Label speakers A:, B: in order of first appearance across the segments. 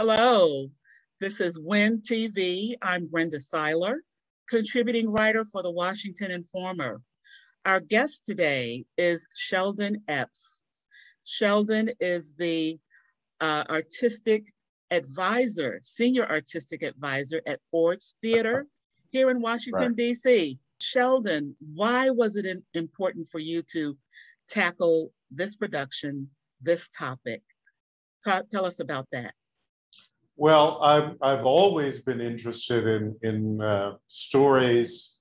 A: Hello, this is Win TV. I'm Brenda Seiler, contributing writer for the Washington Informer. Our guest today is Sheldon Epps. Sheldon is the artistic advisor, senior artistic advisor at Ford's Theater here in Washington, D.C. Sheldon, why was it important for you to tackle this production, this topic? Tell us about that.
B: Well, I've always been interested in stories,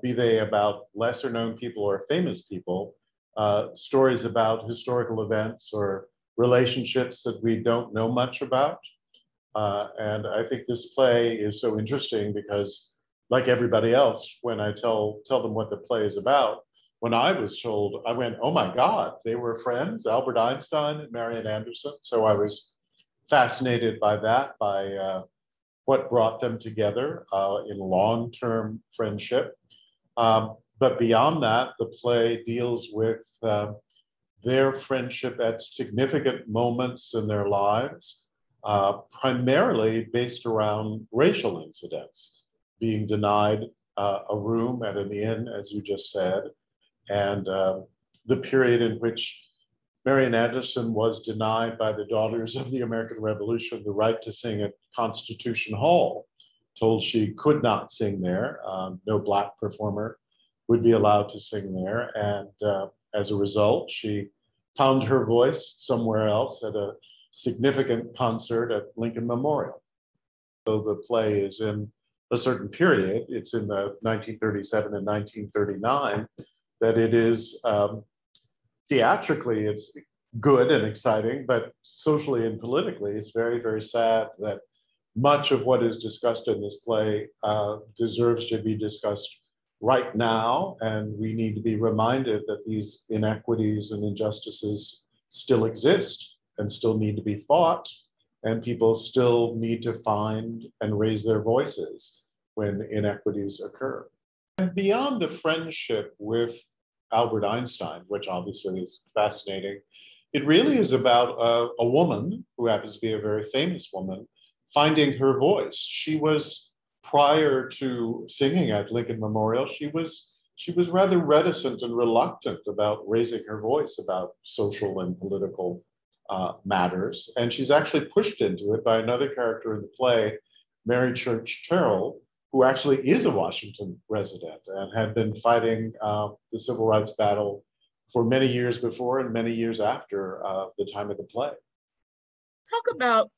B: be they about lesser known people or famous people, stories about historical events or relationships that we don't know much about. And I think this play is so interesting because, like everybody else, when I tell them what the play is about, when I was told, I went, oh my God, they were friends, Albert Einstein and Marian Anderson. So I was fascinated by that, by what brought them together in long-term friendship. But beyond that, the play deals with their friendship at significant moments in their lives, primarily based around racial incidents, being denied a room at an inn, as you just said, and the period in which Marian Anderson was denied by the Daughters of the American Revolution the right to sing at Constitution Hall, told she could not sing there. No Black performer would be allowed to sing there. And as a result, she found her voice somewhere else at a significant concert at Lincoln Memorial. So the play is in a certain period, it's in the 1937 and 1939, that it is theatrically, it's good and exciting, but socially and politically, it's very, very sad that much of what is discussed in this play deserves to be discussed right now. And we need to be reminded that these inequities and injustices still exist and still need to be fought. And people still need to find and raise their voices when inequities occur. And beyond the friendship with Albert Einstein, which obviously is fascinating, it really is about a woman who happens to be a very famous woman finding her voice. She was, prior to singing at Lincoln Memorial, she was rather reticent and reluctant about raising her voice about social and political matters. And she's actually pushed into it by another character in the play, Mary Church Terrell, who actually is a Washington resident and had been fighting the civil rights battle for many years before and many years after the time of the play.
A: Talk about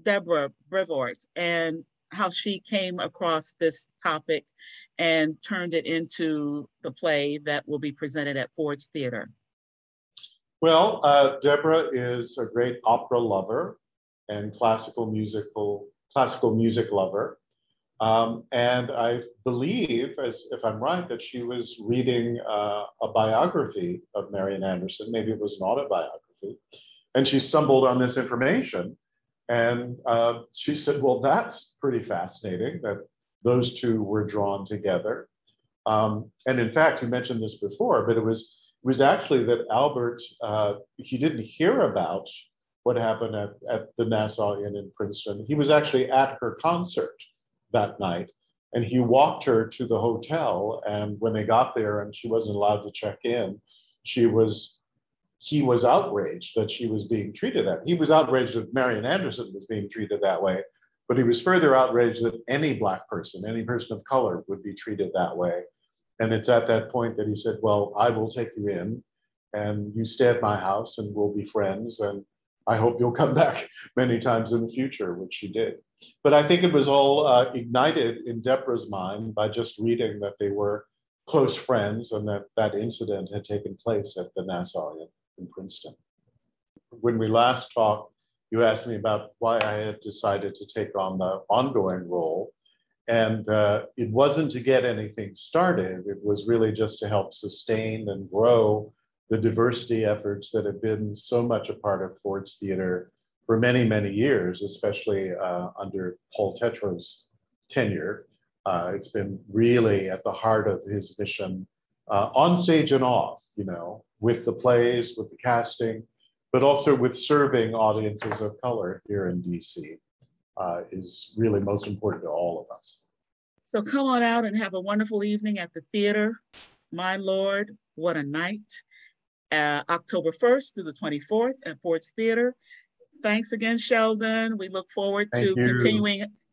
A: Deborah Brevoort and how she came across this topic and turned it into the play that will be presented at Ford's Theater.
B: Well, Deborah is a great opera lover and classical music lover. And I believe, if I'm right, that she was reading a biography of Marian Anderson. Maybe it was an autobiography. And she stumbled on this information. And she said, well, that's pretty fascinating that those two were drawn together. And in fact, you mentioned this before, but it was actually that Albert, he didn't hear about what happened at the Nassau Inn in Princeton. He was actually at her concert that night, and he walked her to the hotel. And when they got there and she wasn't allowed to check in, he was outraged that she was being treated that. He was outraged that Marian Anderson was being treated that way, but he was further outraged that any Black person, any person of color would be treated that way. And it's at that point that he said, well, I will take you in and you stay at my house and we'll be friends. And I hope you'll come back many times in the future, which she did. But I think it was all ignited in Deborah's mind by just reading that they were close friends and that that incident had taken place at the Nassau Inn in Princeton. When we last talked, you asked me about why I had decided to take on the ongoing role. And it wasn't to get anything started. It was really just to help sustain and grow the diversity efforts that have been so much a part of Ford's Theater for many, many years, especially under Paul Tetro's tenure. It's been really at the heart of his mission, on stage and off, you know, with the plays, with the casting, but also with serving audiences of color here in DC is really most important to all of us.
A: So come on out and have a wonderful evening at the theater. My Lord, what a night. October 1st through the 24th at Ford's Theater. Thanks again, Sheldon. We look forward to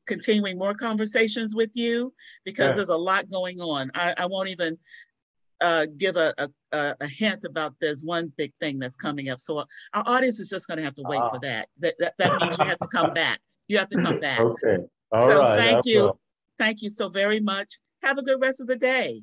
A: continuing more conversations with you because there's a lot going on. I won't even give a hint about there's one big thing that's coming up. So our audience is just going to have to wait for that. That means you have to come back. You have to come back.
B: Okay. All right.
A: Thank you. Thank you so very much. Have a good rest of the day.